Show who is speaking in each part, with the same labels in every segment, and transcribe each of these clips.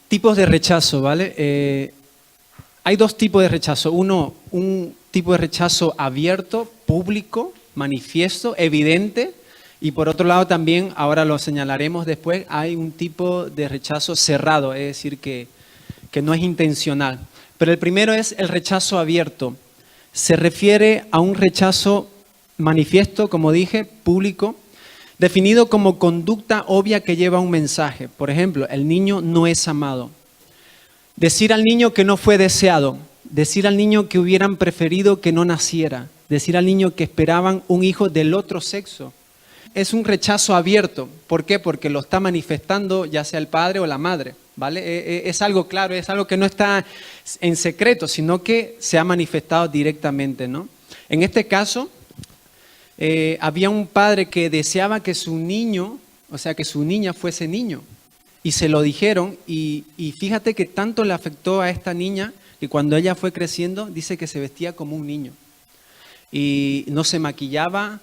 Speaker 1: Tipos de rechazo, ¿vale? Hay dos tipos de rechazo. Uno, un tipo de rechazo abierto, público, manifiesto, evidente. Y por otro lado también, ahora lo señalaremos después, hay un tipo de rechazo cerrado, es decir, que no es intencional. Pero el primero es el rechazo abierto. Se refiere a un rechazo manifiesto, como dije, público, definido como conducta obvia que lleva un mensaje. Por ejemplo, el niño no es amado. Decir al niño que no fue deseado. Decir al niño que hubieran preferido que no naciera. Decir al niño que esperaban un hijo del otro sexo. Es un rechazo abierto. ¿Por qué? Porque lo está manifestando ya sea el padre o la madre, ¿vale? Es algo claro, es algo que no está en secreto, sino que se ha manifestado directamente, ¿no? En este caso, había un padre que deseaba que su niño, o sea, que su niña fuese niño. Y se lo dijeron y fíjate que tanto le afectó a esta niña que cuando ella fue creciendo, dice que se vestía como un niño. Y no se maquillaba,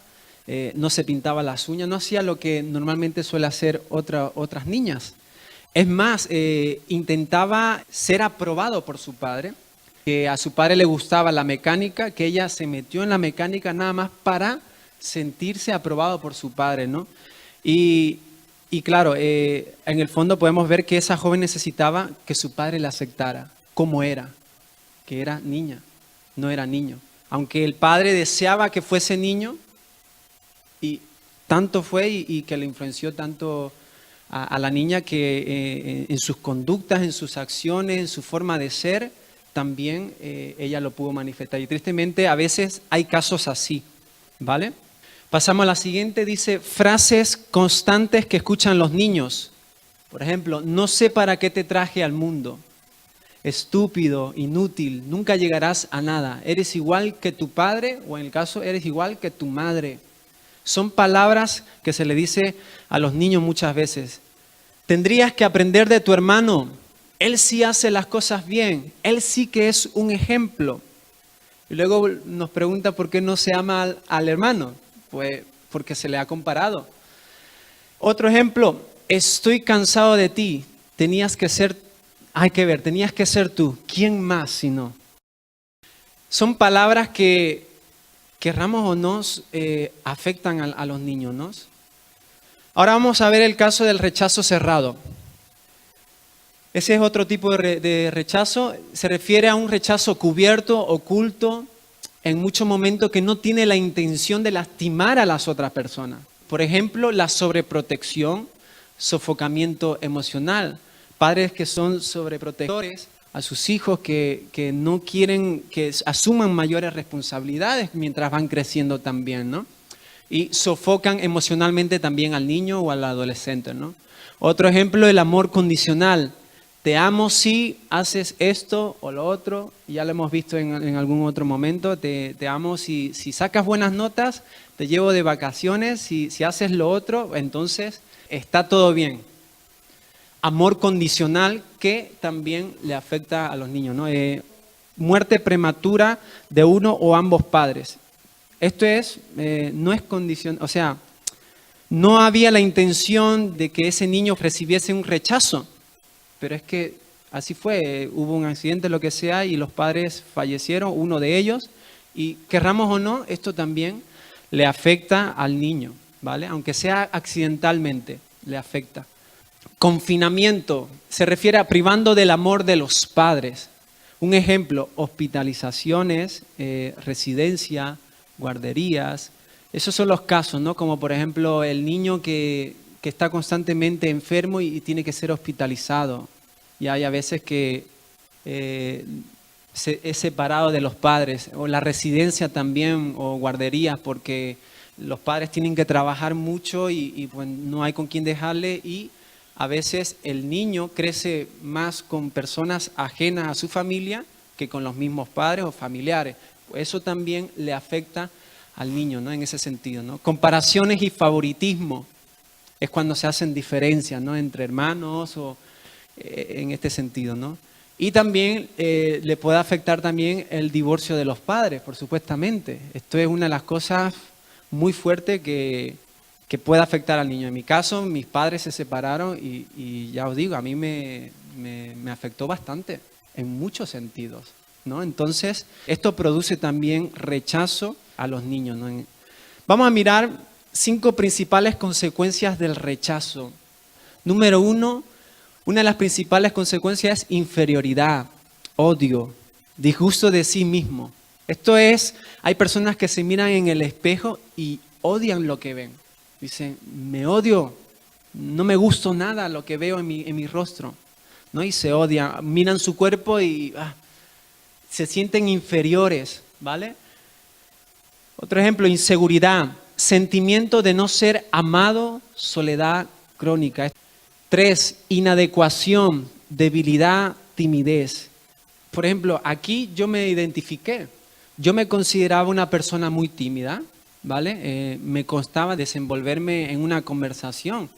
Speaker 1: no se pintaba las uñas, no hacía lo que normalmente suele hacer otras niñas. Es más, intentaba ser aprobado por su padre, que a su padre le gustaba la mecánica, que ella se metió en la mecánica nada más para sentirse aprobado por su padre, ¿no? Y claro, en el fondo podemos ver que esa joven necesitaba que su padre la aceptara como era, que era niña, no era niño. Aunque el padre deseaba que fuese niño, y tanto fue y que le influenció tanto a la niña que en sus conductas, en sus acciones, en su forma de ser, también ella lo pudo manifestar. Y tristemente a veces hay casos así, ¿vale? Pasamos a la siguiente, dice frases constantes que escuchan los niños. Por ejemplo, no sé para qué te traje al mundo. Estúpido, inútil, nunca llegarás a nada. Eres igual que tu padre o en el caso eres igual que tu madre. Son palabras que se le dice a los niños muchas veces. Tendrías que aprender de tu hermano. Él sí hace las cosas bien. Él sí que es un ejemplo. Y luego nos pregunta por qué no se ama al hermano. Pues porque se le ha comparado. Otro ejemplo, estoy cansado de ti. Tenías que ser, hay que ver, tenías que ser tú. ¿Quién más si no? Son palabras que, querramos o no, afectan a los niños, ¿no? Ahora vamos a ver el caso del rechazo cerrado. Ese es otro tipo de rechazo. Se refiere a un rechazo cubierto, oculto, en muchos momentos que no tiene la intención de lastimar a las otras personas. Por ejemplo, la sobreprotección, sofocamiento emocional. Padres que son sobreprotectores a sus hijos que no quieren que asuman mayores responsabilidades mientras van creciendo también, ¿no? Y sofocan emocionalmente también al niño o al adolescente, ¿no? Otro ejemplo, el amor condicional. Te amo si haces esto o lo otro, ya lo hemos visto en algún otro momento, te amo si sacas buenas notas, te llevo de vacaciones, si haces lo otro, entonces está todo bien. Amor condicional que también le afecta a los niños, ¿no? Muerte prematura de uno o ambos padres. Esto es, no es condición, o sea, no había la intención de que ese niño recibiese un rechazo. Pero es que así fue, hubo un accidente, lo que sea, y los padres fallecieron, uno de ellos, y querramos o no, esto también le afecta al niño, ¿vale? Aunque sea accidentalmente, le afecta. Confinamiento, se refiere a privando del amor de los padres. Un ejemplo, hospitalizaciones, residencia, guarderías, esos son los casos, ¿no? Como por ejemplo el niño que está constantemente enfermo y tiene que ser hospitalizado. Y hay a veces que es separado de los padres, o la residencia también, o guarderías, porque los padres tienen que trabajar mucho y pues no hay con quién dejarle, y a veces el niño crece más con personas ajenas a su familia que con los mismos padres o familiares. Eso también le afecta al niño, ¿no? En ese sentido, ¿no? Comparaciones y favoritismo. Es cuando se hacen diferencias, ¿no? Entre hermanos o en este sentido, ¿no? Y también le puede afectar también el divorcio de los padres, por supuestamente. Esto es una de las cosas muy fuertes que que pueda afectar al niño. En mi caso, mis padres se separaron y ya os digo, a mí me afectó bastante en muchos sentidos, ¿no? Entonces, esto produce también rechazo a los niños, ¿no? Vamos a mirar 5 principales consecuencias del rechazo. Número 1, una de las principales consecuencias es inferioridad, odio, disgusto de sí mismo. Esto es, hay personas que se miran en el espejo y odian lo que ven. Dicen, me odio, no me gusta nada lo que veo en mi rostro, ¿no? Y se odian, miran su cuerpo y se sienten inferiores, ¿vale? Otro ejemplo, inseguridad, sentimiento de no ser amado, soledad crónica. 3, inadecuación, debilidad, timidez. Por ejemplo, aquí yo me identifiqué. Yo me consideraba una persona muy tímida, ¿vale? Me costaba desenvolverme en una conversación.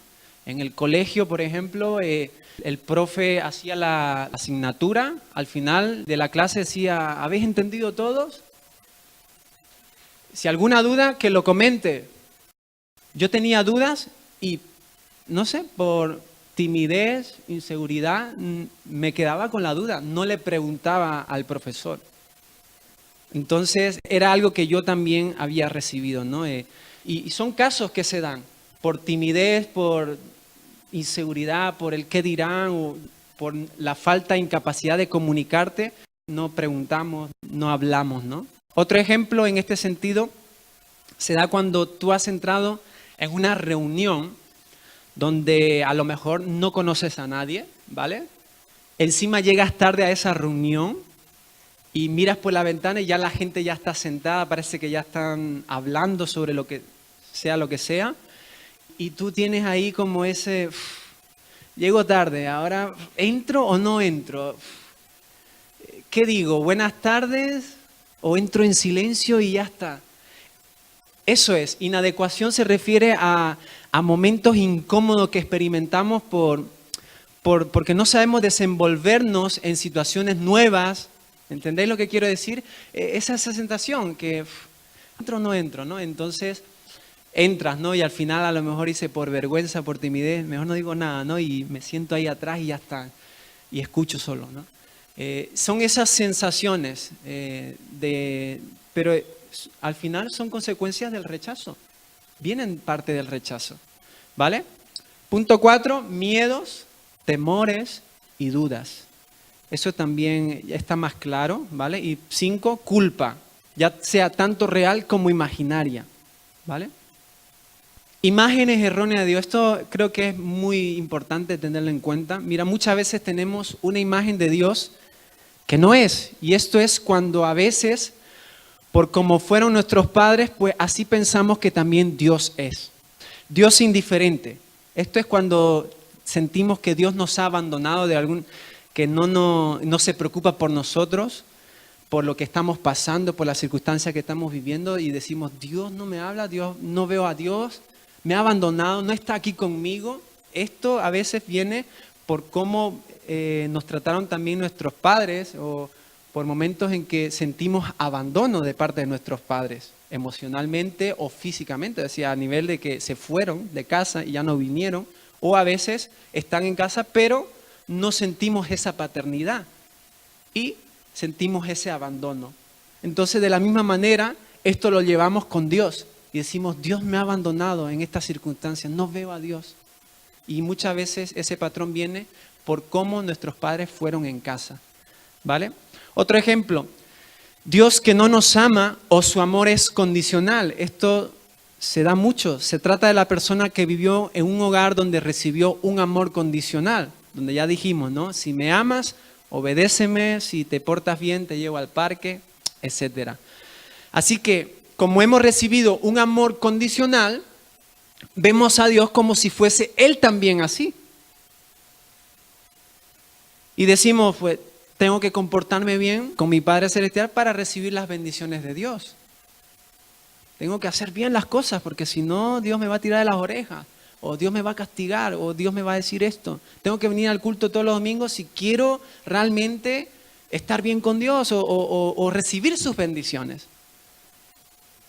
Speaker 1: En el colegio, por ejemplo, el profe hacía la asignatura, al final de la clase decía, ¿habéis entendido todos? Si alguna duda, que lo comente. Yo tenía dudas y, no sé, por timidez, inseguridad, me quedaba con la duda, no le preguntaba al profesor. Entonces, era algo que yo también había recibido, ¿no? Y son casos que se dan por timidez, por inseguridad, por el qué dirán, o por la falta de incapacidad de comunicarte, no preguntamos, no hablamos, ¿no? Otro ejemplo en este sentido se da cuando tú has entrado en una reunión donde a lo mejor no conoces a nadie, ¿vale? Encima llegas tarde a esa reunión y miras por la ventana y ya la gente ya está sentada, parece que ya están hablando sobre lo que sea, y tú tienes ahí como ese, llego tarde, ahora ¿entro o no entro? ¿Qué digo? ¿Buenas tardes? ¿O entro en silencio y ya está? Eso es, inadecuación se refiere a momentos incómodos que experimentamos porque no sabemos desenvolvernos en situaciones nuevas. ¿Entendéis lo que quiero decir? Esa sensación que entro o no entro, ¿no? Entonces entras, ¿no? Y al final a lo mejor hice por vergüenza, por timidez, mejor no digo nada, ¿no? Y me siento ahí atrás y ya está. Y escucho solo, ¿no? Son esas sensaciones, pero al final son consecuencias del rechazo. Vienen parte del rechazo, ¿vale? Punto 4, miedos, temores y dudas. Eso también ya está más claro, ¿vale? Y 5, culpa, ya sea tanto real como imaginaria, ¿vale? Imágenes erróneas de Dios. Esto creo que es muy importante tenerlo en cuenta. Mira, muchas veces tenemos una imagen de Dios que no es. Y esto es cuando a veces, por como fueron nuestros padres, pues así pensamos que también Dios es. Dios indiferente. Esto es cuando sentimos que Dios nos ha abandonado que no se preocupa por nosotros, por lo que estamos pasando, por las circunstancias que estamos viviendo y decimos, Dios no me habla, Dios no veo a Dios, me ha abandonado, no está aquí conmigo. Esto a veces viene por cómo nos trataron también nuestros padres o por momentos en que sentimos abandono de parte de nuestros padres, emocionalmente o físicamente, es decir, a nivel de que se fueron de casa y ya no vinieron, o a veces están en casa pero no sentimos esa paternidad y sentimos ese abandono. Entonces, de la misma manera, esto lo llevamos con Dios y decimos, Dios me ha abandonado en estas circunstancias, no veo a Dios. Y muchas veces ese patrón viene por cómo nuestros padres fueron en casa, ¿vale? Otro ejemplo, Dios que no nos ama o su amor es condicional. Esto se da mucho. Se trata de la persona que vivió en un hogar donde recibió un amor condicional, donde ya dijimos, ¿no? Si me amas, obedéceme, si te portas bien, te llevo al parque, etc. Así que, como hemos recibido un amor condicional, vemos a Dios como si fuese Él también así. Y decimos, pues, tengo que comportarme bien con mi Padre Celestial para recibir las bendiciones de Dios. Tengo que hacer bien las cosas porque si no, Dios me va a tirar de las orejas. O Dios me va a castigar, o Dios me va a decir esto. Tengo que venir al culto todos los domingos si quiero realmente estar bien con Dios o recibir sus bendiciones.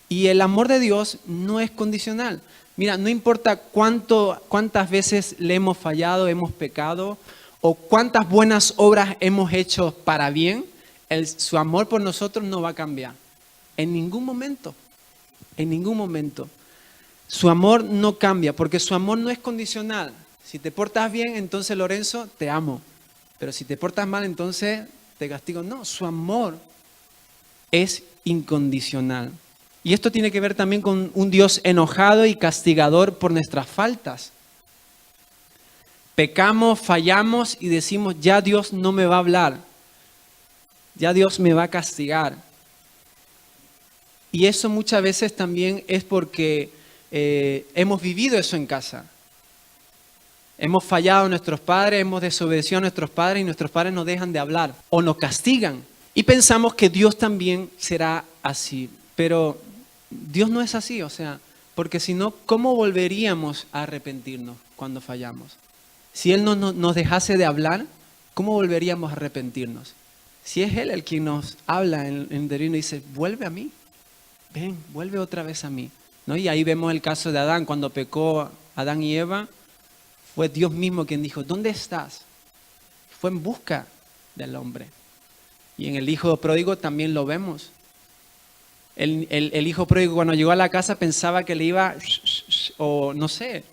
Speaker 1: Y el amor de Dios no es condicional. Mira, no importa cuántas veces le hemos fallado, hemos pecado, o cuántas buenas obras hemos hecho para bien, su amor por nosotros no va a cambiar. En ningún momento. En ningún momento. Su amor no cambia, porque su amor no es condicional. Si te portas bien, entonces Lorenzo, te amo. Pero si te portas mal, entonces te castigo. No, su amor es incondicional. Y esto tiene que ver también con un Dios enojado y castigador por nuestras faltas. Pecamos, fallamos y decimos, ya Dios no me va a hablar. Ya Dios me va a castigar. Y eso muchas veces también es porque hemos vivido eso en casa. Hemos fallado a nuestros padres, hemos desobedecido a nuestros padres y nuestros padres nos dejan de hablar o nos castigan. Y pensamos que Dios también será así. Pero Dios no es así, o sea, porque si no, ¿cómo volveríamos a arrepentirnos cuando fallamos? Si Él no nos dejase de hablar, ¿cómo volveríamos a arrepentirnos? Si es Él el quien nos habla en interior y nos dice, vuelve a mí, ven, vuelve otra vez a mí, ¿no? Y ahí vemos el caso de Adán, cuando pecó Adán y Eva, fue Dios mismo quien dijo, ¿dónde estás? Fue en busca del hombre. Y en el hijo pródigo también lo vemos. El hijo pródigo cuando llegó a la casa pensaba que le iba, o no sé,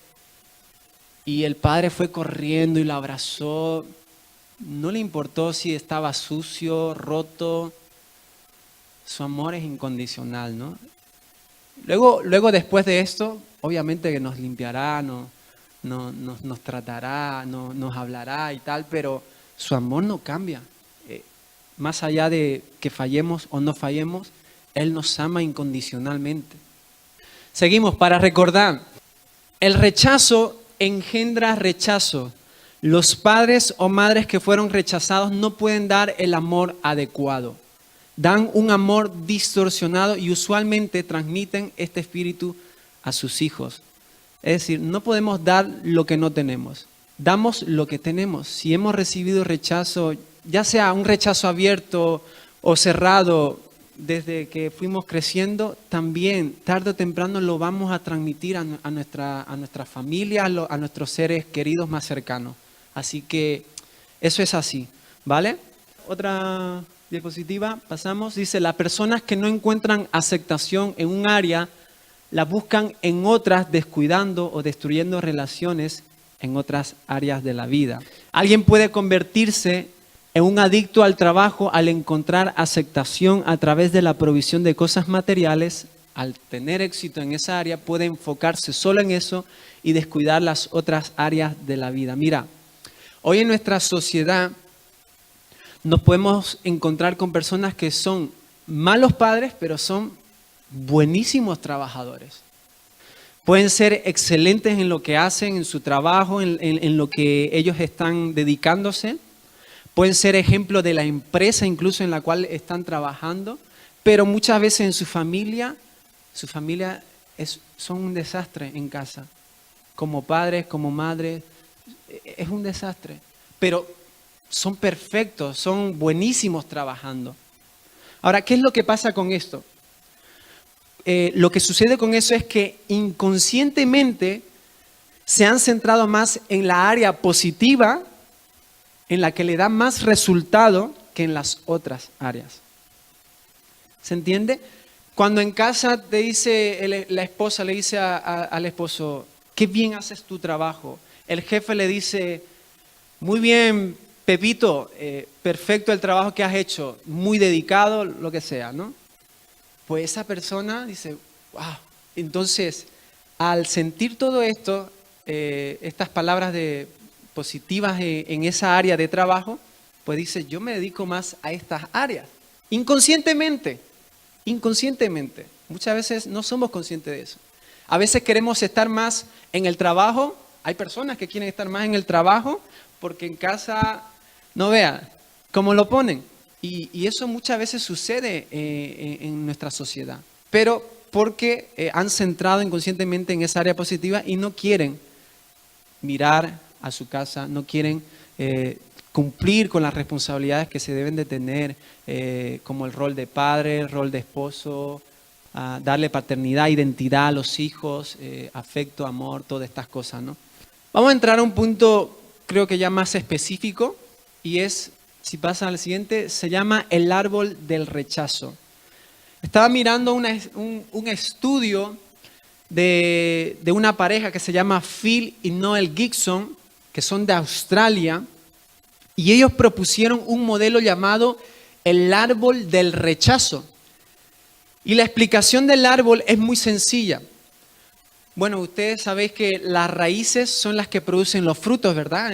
Speaker 1: y el padre fue corriendo y lo abrazó, no le importó si estaba sucio, roto, su amor es incondicional, ¿no? Luego después de esto, obviamente que nos limpiará, nos tratará, nos hablará y tal, pero su amor no cambia. Más allá de que fallemos o no fallemos, Él nos ama incondicionalmente. Seguimos para recordar. El rechazo engendra rechazo. Los padres o madres que fueron rechazados no pueden dar el amor adecuado. Dan un amor distorsionado y usualmente transmiten este espíritu a sus hijos. Es decir, no podemos dar lo que no tenemos. Damos lo que tenemos. Si hemos recibido rechazo, ya sea un rechazo abierto o cerrado, desde que fuimos creciendo, también tarde o temprano lo vamos a transmitir a nuestra familia, a nuestros seres queridos más cercanos. Así que eso es así, ¿vale? Otra diapositiva, pasamos. Dice, las personas que no encuentran aceptación en un área, la buscan en otras, descuidando o destruyendo relaciones en otras áreas de la vida. Alguien puede convertirse en un adicto al trabajo al encontrar aceptación a través de la provisión de cosas materiales. Al tener éxito en esa área, puede enfocarse solo en eso y descuidar las otras áreas de la vida. Mira, hoy en nuestra sociedad nos podemos encontrar con personas que son malos padres, pero son buenísimos trabajadores. Pueden ser excelentes en lo que hacen, en su trabajo, en lo que ellos están dedicándose. Pueden ser ejemplo de la empresa incluso en la cual están trabajando, pero muchas veces en su familia son un desastre en casa. Como padres, como madres, es un desastre. Pero son perfectos, son buenísimos trabajando. Ahora, ¿qué es lo que pasa con esto? Lo que sucede con eso es que inconscientemente se han centrado más en la área positiva, en la que le da más resultado que en las otras áreas. ¿Se entiende? Cuando en casa te dice la esposa, le dice al esposo, qué bien haces tu trabajo. El jefe le dice, muy bien, Pepito, perfecto el trabajo que has hecho, muy dedicado, lo que sea, ¿no? Pues esa persona dice, wow. Entonces, al sentir todo esto, estas palabras positivas en esa área de trabajo, pues dice, yo me dedico más a estas áreas. Inconscientemente. Muchas veces no somos conscientes de eso. A veces queremos estar más en el trabajo. Hay personas que quieren estar más en el trabajo porque en casa, no vean cómo lo ponen. Y eso muchas veces sucede en nuestra sociedad. Pero porque han centrado inconscientemente en esa área positiva y no quieren mirar a su casa, no quieren cumplir con las responsabilidades que se deben de tener, como el rol de padre, el rol de esposo, darle paternidad, identidad a los hijos, afecto, amor, todas estas cosas, ¿no? Vamos a entrar a un punto, creo que ya más específico, y es, si pasa al siguiente, se llama el árbol del rechazo. Estaba mirando un estudio de una pareja que se llama Phil y Noel Gibson, que son de Australia, y ellos propusieron un modelo llamado el árbol del rechazo. Y la explicación del árbol es muy sencilla. Bueno, ustedes sabéis que las raíces son las que producen los frutos, ¿verdad?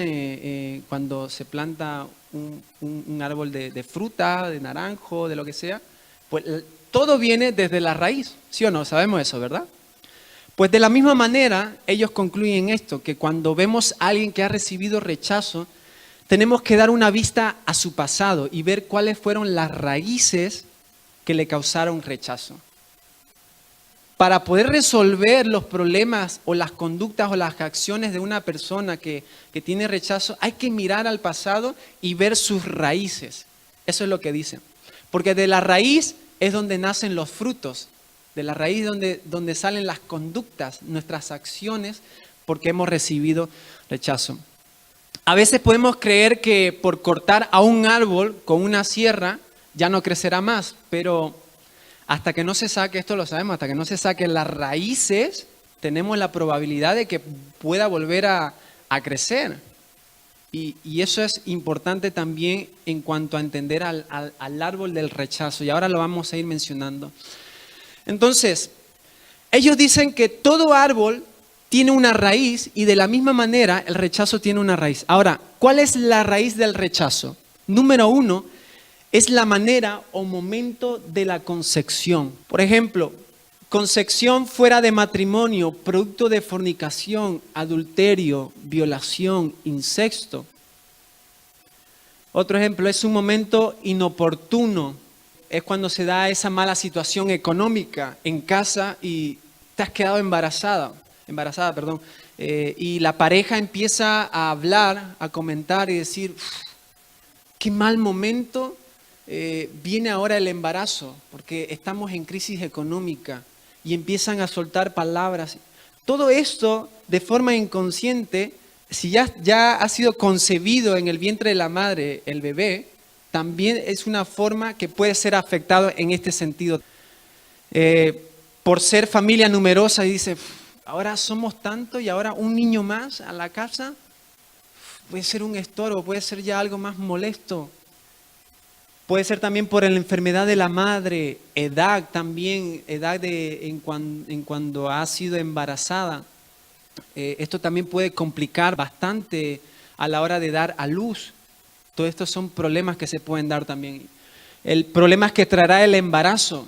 Speaker 1: Cuando se planta un árbol de fruta, de naranjo, de lo que sea, pues todo viene desde la raíz, ¿sí o no? Sabemos eso, ¿verdad? Pues de la misma manera, ellos concluyen esto, que cuando vemos a alguien que ha recibido rechazo, tenemos que dar una vista a su pasado y ver cuáles fueron las raíces que le causaron rechazo. Para poder resolver los problemas o las conductas o las acciones de una persona que tiene rechazo, hay que mirar al pasado y ver sus raíces. Eso es lo que dicen. Porque de la raíz es donde nacen los frutos, de la raíz donde salen las conductas, nuestras acciones, porque hemos recibido rechazo. A veces podemos creer que por cortar a un árbol con una sierra ya no crecerá más, pero hasta que no se saque, esto lo sabemos, hasta que no se saquen las raíces, tenemos la probabilidad de que pueda volver a crecer. Y eso es importante también en cuanto a entender al árbol del rechazo. Y ahora lo vamos a ir mencionando. Entonces, ellos dicen que todo árbol tiene una raíz y de la misma manera el rechazo tiene una raíz. Ahora, ¿cuál es la raíz del rechazo? Número 1, es la manera o momento de la concepción. Por ejemplo, concepción fuera de matrimonio, producto de fornicación, adulterio, violación, incesto. Otro ejemplo es un momento inoportuno. Es cuando se da esa mala situación económica en casa y te has quedado embarazada, y la pareja empieza a hablar, a comentar y decir, qué mal momento. Viene ahora el embarazo porque estamos en crisis económica y empiezan a soltar palabras. Todo esto de forma inconsciente, si ya ha sido concebido en el vientre de la madre el bebé, también es una forma que puede ser afectado en este sentido. Por ser familia numerosa y dice, ahora somos tantos y ahora un niño más a la casa, puede ser un estorbo, puede ser ya algo más molesto. Puede ser también por la enfermedad de la madre, edad también, en cuando ha sido embarazada. Esto también puede complicar bastante a la hora de dar a luz. Todos estos son problemas que se pueden dar también. El problema es que traerá el embarazo.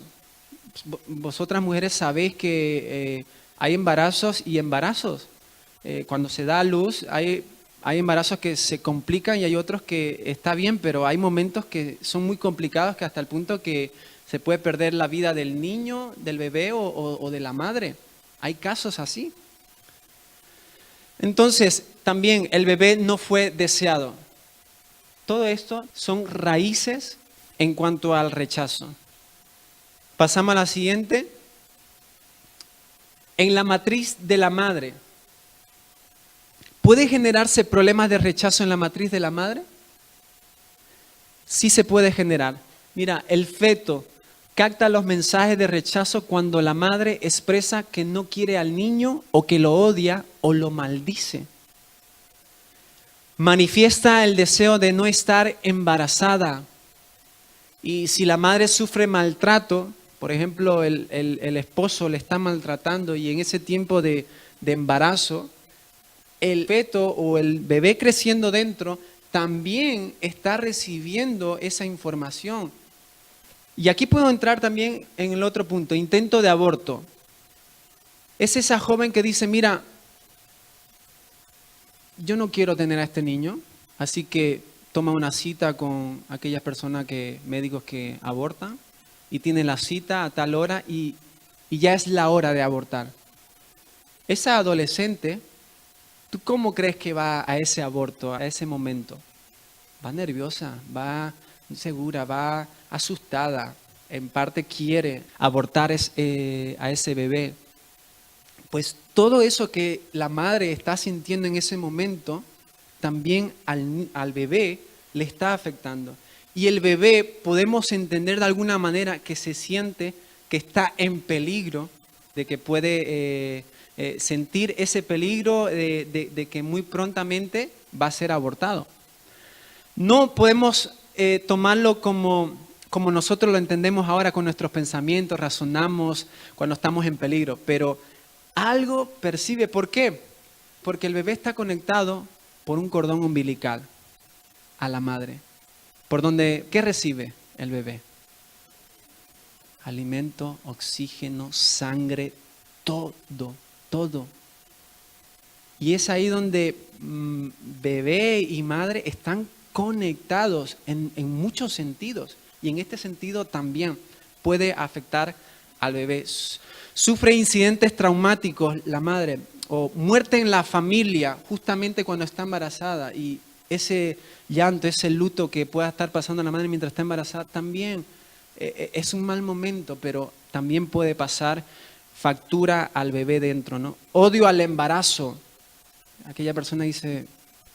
Speaker 1: Vosotras mujeres sabéis que hay embarazos y embarazos. Cuando se da a luz hay embarazos que se complican y hay otros que está bien, pero hay momentos que son muy complicados que hasta el punto que se puede perder la vida del niño, del bebé o de la madre. Hay casos así. Entonces, también el bebé no fue deseado. Todo esto son raíces en cuanto al rechazo. Pasamos a la siguiente. En la matriz de la madre. ¿Puede generarse problemas de rechazo en la matriz de la madre? Sí se puede generar. Mira, el feto capta los mensajes de rechazo cuando la madre expresa que no quiere al niño o que lo odia o lo maldice. Manifiesta el deseo de no estar embarazada. Y si la madre sufre maltrato, por ejemplo, el esposo le está maltratando y en ese tiempo de embarazo, el feto o el bebé creciendo dentro también está recibiendo esa información. Y aquí puedo entrar también en el otro punto, intento de aborto. Es esa joven que dice, mira, yo no quiero tener a este niño, así que toma una cita con aquellas personas médicos que abortan, y tiene la cita a tal hora y ya es la hora de abortar. Esa adolescente, ¿tú cómo crees que va a ese aborto, a ese momento? Va nerviosa, va insegura, va asustada. en parte quiere abortar a ese bebé, pues todo eso que la madre está sintiendo en ese momento, también al bebé le está afectando. Y el bebé podemos entender de alguna manera que se siente que está en peligro, de que puede sentir ese peligro de que muy prontamente va a ser abortado. No podemos tomarlo como nosotros lo entendemos ahora con nuestros pensamientos, razonamos cuando estamos en peligro, pero algo percibe. ¿Por qué? Porque el bebé está conectado por un cordón umbilical a la madre. Por donde, ¿qué recibe el bebé? Alimento, oxígeno, sangre, todo. Y es ahí donde bebé y madre están conectados en muchos sentidos. Y en este sentido también puede afectar al bebé. Sufre incidentes traumáticos la madre o muerte en la familia justamente cuando está embarazada. Y ese llanto, ese luto que pueda estar pasando la madre mientras está embarazada también es un mal momento, pero también puede pasar factura al bebé dentro, ¿no? Odio al embarazo. Aquella persona dice,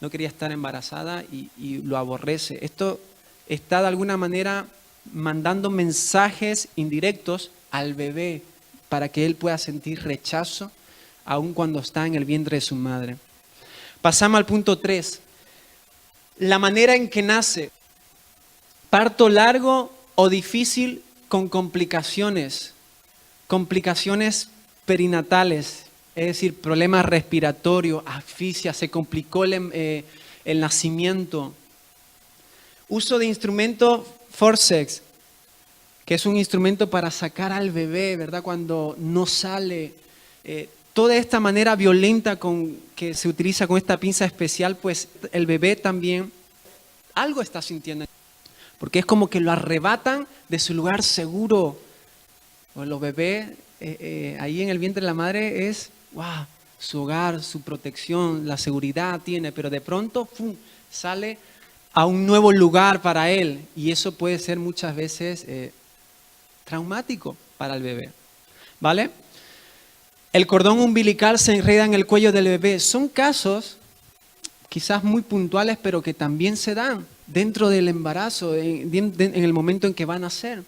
Speaker 1: no quería estar embarazada y lo aborrece. Esto está de alguna manera mandando mensajes indirectos al bebé para que él pueda sentir rechazo aun cuando está en el vientre de su madre. Pasamos al punto 3. La manera en que nace. Parto largo o difícil con complicaciones perinatales, es decir, problemas respiratorios, asfixia, se complicó el nacimiento. Uso de instrumento forceps, que es un instrumento para sacar al bebé, ¿verdad? Cuando no sale. Toda esta manera violenta que se utiliza con esta pinza especial, pues el bebé también algo está sintiendo. Porque es como que lo arrebatan de su lugar seguro. O los bebés ahí en el vientre de la madre es, wow, su hogar, su protección, la seguridad tiene, pero de pronto sale a un nuevo lugar para él y eso puede ser muchas veces traumático para el bebé, ¿vale? El cordón umbilical se enreda en el cuello del bebé. Son casos quizás muy puntuales, pero que también se dan dentro del embarazo, en el momento en que van a nacer.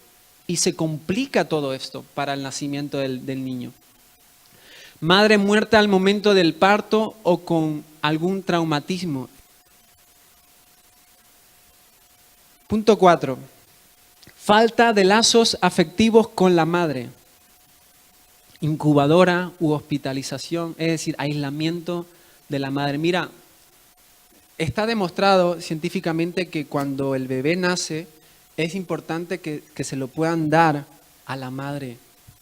Speaker 1: Y se complica todo esto para el nacimiento del niño. Madre muerta al momento del parto o con algún traumatismo. Punto 4. Falta de lazos afectivos con la madre. Incubadora u hospitalización, es decir, aislamiento de la madre. Mira, está demostrado científicamente que cuando el bebé nace, es importante que se lo puedan dar a la madre,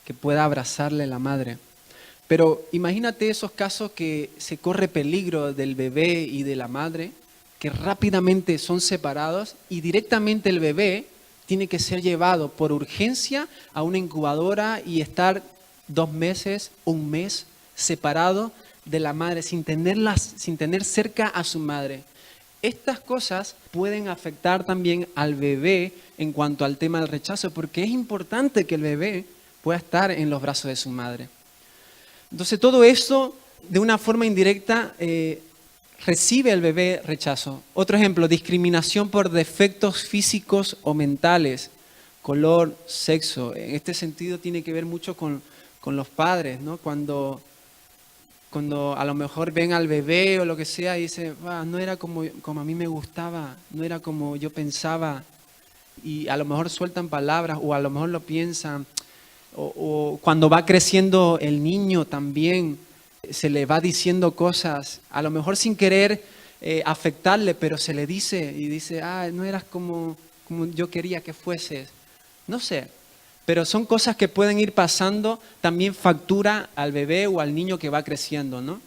Speaker 1: que pueda abrazarle la madre. Pero imagínate esos casos que se corre peligro del bebé y de la madre, que rápidamente son separados y directamente el bebé tiene que ser llevado por urgencia a una incubadora y estar 2 meses, 1 mes separado de la madre, sin tener cerca a su madre. Estas cosas pueden afectar también al bebé en cuanto al tema del rechazo, porque es importante que el bebé pueda estar en los brazos de su madre. Entonces todo esto, de una forma indirecta, recibe el bebé rechazo. Otro ejemplo, discriminación por defectos físicos o mentales, color, sexo. En este sentido tiene que ver mucho con los padres, ¿no? Cuando a lo mejor ven al bebé o lo que sea y dicen, no era como a mí me gustaba, no era como yo pensaba. Y a lo mejor sueltan palabras o a lo mejor lo piensan. O cuando va creciendo el niño también se le va diciendo cosas, a lo mejor sin querer afectarle, pero se le dice y dice, no eras como yo quería que fueses. No sé. Pero son cosas que pueden ir pasando, también factura al bebé o al niño que va creciendo, ¿no?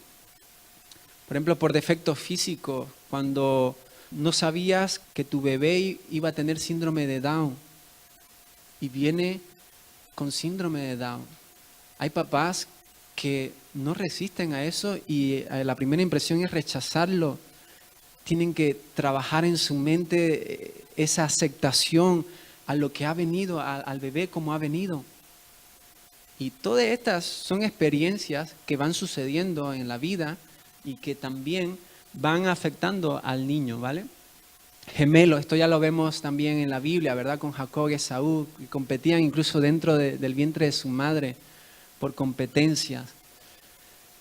Speaker 1: Por ejemplo, por defectos físicos, cuando no sabías que tu bebé iba a tener síndrome de Down y viene con síndrome de Down. Hay papás que no resisten a eso y la primera impresión es rechazarlo. Tienen que trabajar en su mente esa aceptación a lo que ha venido, al bebé como ha venido. Y todas estas son experiencias que van sucediendo en la vida y que también van afectando al niño, ¿vale? Gemelos, esto ya lo vemos también en la Biblia, ¿verdad? Con Jacob y Esaú, que competían incluso dentro del vientre de su madre por competencias.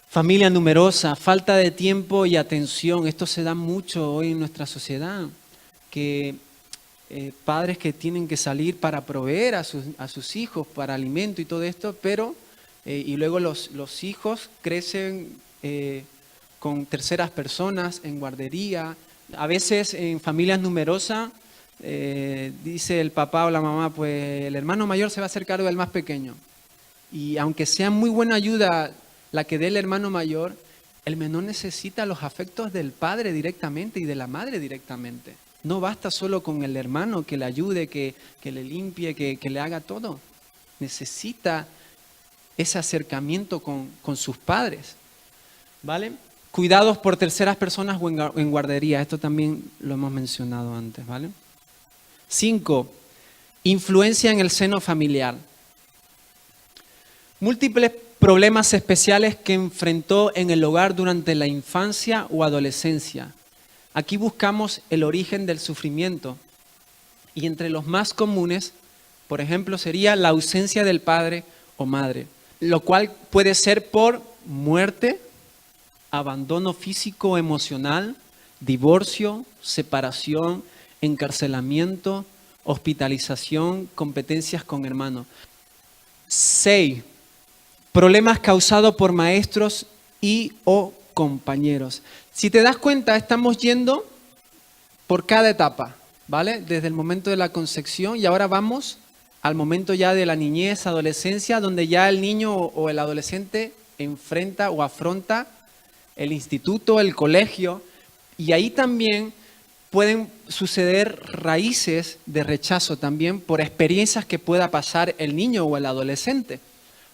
Speaker 1: Familia numerosa, falta de tiempo y atención, esto se da mucho hoy en nuestra sociedad, que padres que tienen que salir para proveer a sus hijos para alimento y todo esto, pero y luego los hijos crecen con terceras personas en guardería. A veces en familias numerosas dice el papá o la mamá, pues el hermano mayor se va a hacer cargo del más pequeño. Y aunque sea muy buena ayuda la que dé el hermano mayor, el menor necesita los afectos del padre directamente y de la madre directamente. No basta solo con el hermano que le ayude, que le limpie, que le haga todo. Necesita ese acercamiento con sus padres, ¿vale? Cuidados por terceras personas o en guardería. Esto también lo hemos mencionado antes, ¿vale? 5. Influencia en el seno familiar. Múltiples problemas especiales que enfrentó en el hogar durante la infancia o adolescencia. Aquí buscamos el origen del sufrimiento y entre los más comunes, por ejemplo, sería la ausencia del padre o madre, lo cual puede ser por muerte, abandono físico o emocional, divorcio, separación, encarcelamiento, hospitalización, competencias con hermanos. 6. Problemas causados por maestros y o compañeros. Si te das cuenta, estamos yendo por cada etapa, ¿vale? Desde el momento de la concepción y ahora vamos al momento ya de la niñez, adolescencia, donde ya el niño o el adolescente enfrenta o afronta el instituto, el colegio, y ahí también pueden suceder raíces de rechazo también por experiencias que pueda pasar el niño o el adolescente.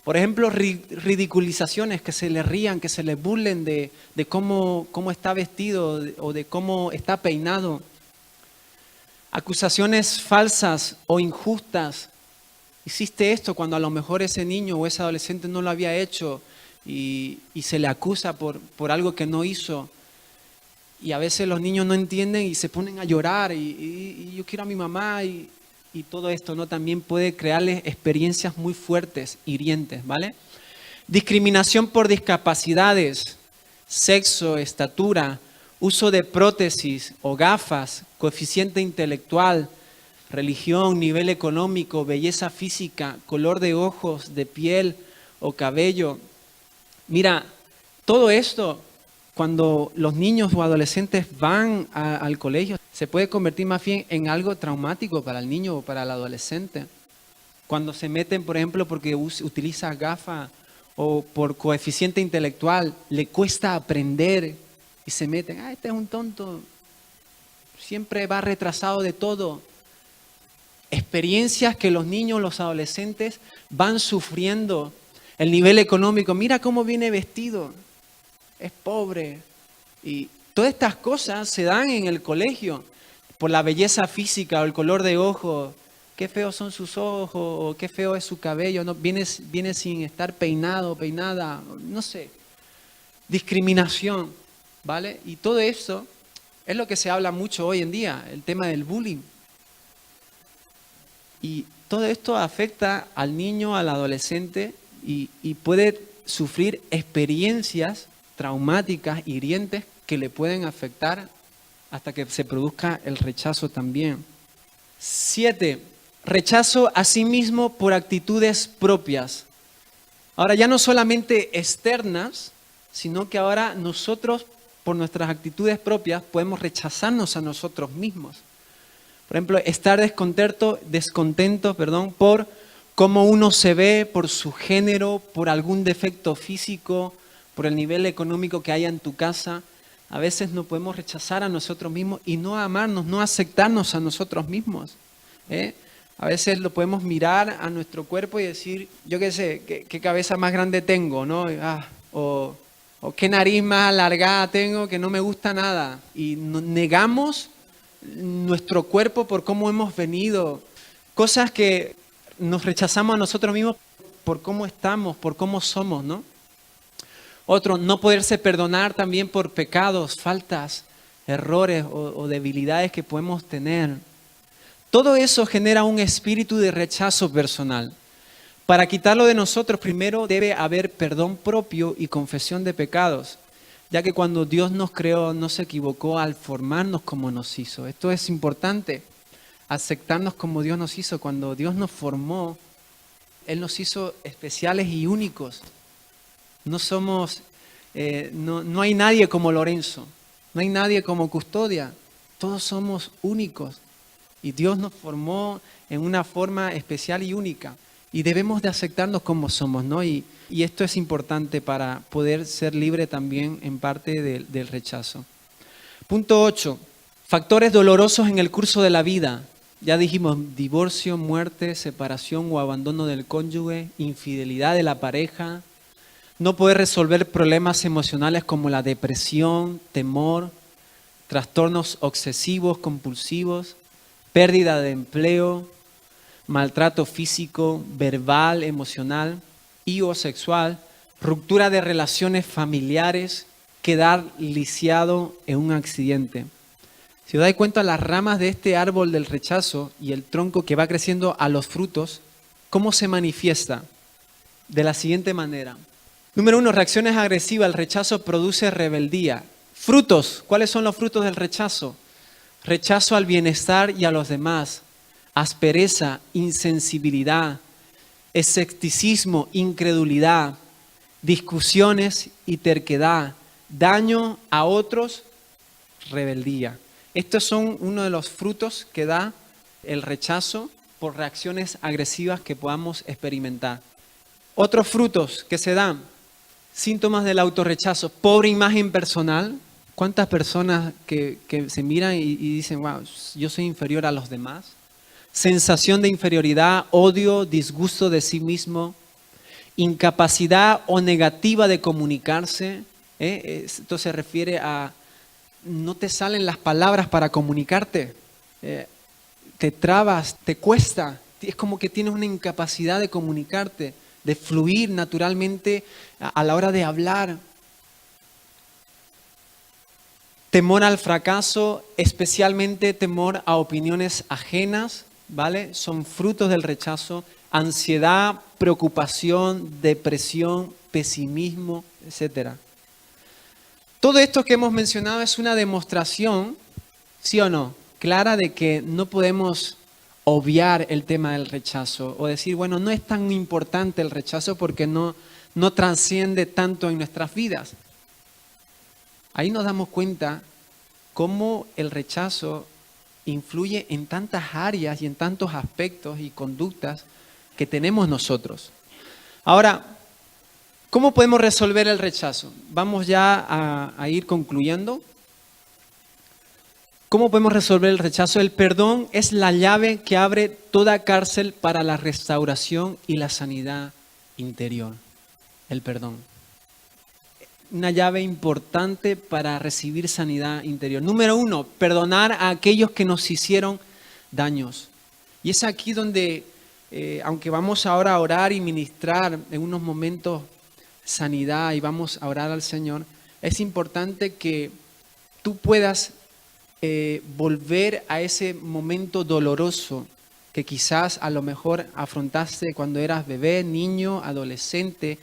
Speaker 1: Por ejemplo, ridiculizaciones, que se le rían, que se le burlen de cómo está vestido o de cómo está peinado. Acusaciones falsas o injustas. Hiciste esto cuando a lo mejor ese niño o ese adolescente no lo había hecho y se le acusa por algo que no hizo. Y a veces los niños no entienden y se ponen a llorar y yo quiero a mi mamá y todo esto, ¿no? También puede crearles experiencias muy fuertes, hirientes, ¿vale? Discriminación por discapacidades, sexo, estatura, uso de prótesis o gafas, coeficiente intelectual, religión, nivel económico, belleza física, color de ojos, de piel o cabello. Mira, todo esto, cuando los niños o adolescentes van al colegio, se puede convertir más bien en algo traumático para el niño o para el adolescente. Cuando se meten, por ejemplo, porque utiliza gafas o por coeficiente intelectual, le cuesta aprender y se meten, este es un tonto, siempre va retrasado de todo. Experiencias que los niños, los adolescentes van sufriendo. El nivel económico, mira cómo viene vestido, es pobre. Y todas estas cosas se dan en el colegio por la belleza física o el color de ojos. Qué feos son sus ojos o qué feo es su cabello. No, viene sin estar peinado, peinada, no sé. Discriminación, ¿vale? Y todo eso es lo que se habla mucho hoy en día, el tema del bullying. Y todo esto afecta al niño, al adolescente y puede sufrir experiencias traumáticas, hirientes, que le pueden afectar hasta que se produzca el rechazo también. 7. Rechazo a sí mismo por actitudes propias. Ahora ya no solamente externas, sino que ahora nosotros, por nuestras actitudes propias, podemos rechazarnos a nosotros mismos. Por ejemplo, estar descontento, por cómo uno se ve, por su género, por algún defecto físico, por el nivel económico que haya en tu casa. A veces nos podemos rechazar a nosotros mismos y no amarnos, no aceptarnos a nosotros mismos. A veces lo podemos mirar a nuestro cuerpo y decir, yo qué sé, qué cabeza más grande tengo, ¿no? O qué nariz más alargada tengo, que no me gusta nada. Y negamos nuestro cuerpo por cómo hemos venido, Cosas que nos rechazamos a nosotros mismos por cómo estamos, por cómo somos, ¿no? Otro, no poderse perdonar también por pecados, faltas, errores o debilidades que podemos tener. Todo eso genera un espíritu de rechazo personal. Para quitarlo de nosotros, primero debe haber perdón propio y confesión de pecados, ya que cuando Dios nos creó no se equivocó al formarnos como nos hizo. Esto es importante, aceptarnos como Dios nos hizo. Cuando Dios nos formó, Él nos hizo especiales y únicos. No somos, no hay nadie como Lorenzo, no hay nadie como Custodia. Todos somos únicos y Dios nos formó en una forma especial y única. Y debemos de aceptarnos como somos, ¿no? Y esto es importante para poder ser libre también en parte del rechazo. Punto 8. Factores dolorosos en el curso de la vida. Ya dijimos, divorcio, muerte, separación o abandono del cónyuge, infidelidad de la pareja, no poder resolver problemas emocionales como la depresión, temor, trastornos obsesivos, compulsivos, pérdida de empleo, maltrato físico, verbal, emocional y o sexual, ruptura de relaciones familiares, quedar lisiado en un accidente. Si os dais cuenta, las ramas de este árbol del rechazo y el tronco que va creciendo a los frutos, ¿cómo se manifiesta? De la siguiente manera. Número 1, reacciones agresivas. El rechazo produce rebeldía. Frutos. ¿Cuáles son los frutos del rechazo? Rechazo al bienestar y a los demás. Aspereza, insensibilidad, escepticismo, incredulidad, discusiones y terquedad, daño a otros, rebeldía. Estos son uno de los frutos que da el rechazo por reacciones agresivas que podamos experimentar. Otros frutos que se dan, síntomas del autorrechazo, pobre imagen personal. ¿Cuántas personas que se miran y dicen, wow, yo soy inferior a los demás? Sensación de inferioridad, odio, disgusto de sí mismo, incapacidad o negativa de comunicarse. Esto se refiere a no te salen las palabras para comunicarte, te trabas, te cuesta, es como que tienes una incapacidad de comunicarte, de fluir naturalmente a la hora de hablar. Temor al fracaso, especialmente temor a opiniones ajenas, ¿vale? Son frutos del rechazo. Ansiedad, preocupación, depresión, pesimismo, etc. Todo esto que hemos mencionado es una demostración, ¿sí o no?, clara de que no podemos obviar el tema del rechazo o decir, bueno, no es tan importante el rechazo porque no trasciende tanto en nuestras vidas. Ahí nos damos cuenta cómo el rechazo influye en tantas áreas y en tantos aspectos y conductas que tenemos nosotros. Ahora, ¿cómo podemos resolver el rechazo? Vamos ya a ir concluyendo. ¿Cómo podemos resolver el rechazo? El perdón es la llave que abre toda cárcel para la restauración y la sanidad interior. El perdón. Una llave importante para recibir sanidad interior. Número 1, perdonar a aquellos que nos hicieron daños. Y es aquí donde, aunque vamos ahora a orar y ministrar en unos momentos sanidad y vamos a orar al Señor, es importante que tú puedas volver a ese momento doloroso que quizás a lo mejor afrontaste cuando eras bebé, niño, adolescente.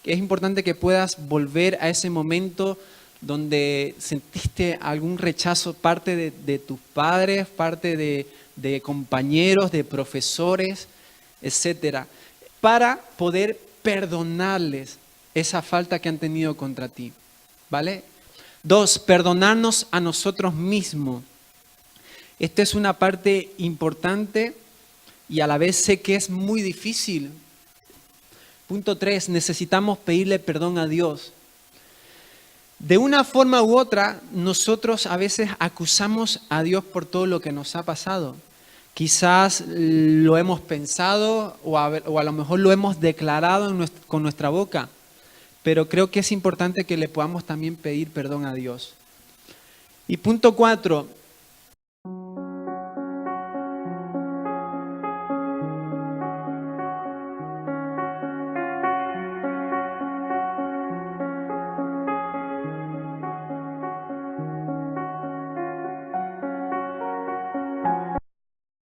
Speaker 1: Es importante que puedas volver a ese momento donde sentiste algún rechazo, parte de tus padres, parte de compañeros, de profesores, etcétera, para poder perdonarles esa falta que han tenido contra ti, ¿vale? 2, perdonarnos a nosotros mismos. Esta es una parte importante y a la vez sé que es muy difícil. Punto 3, necesitamos pedirle perdón a Dios. De una forma u otra, nosotros a veces acusamos a Dios por todo lo que nos ha pasado. Quizás lo hemos pensado o a lo mejor lo hemos declarado con nuestra boca, pero creo que es importante que le podamos también pedir perdón a Dios. Y punto 4,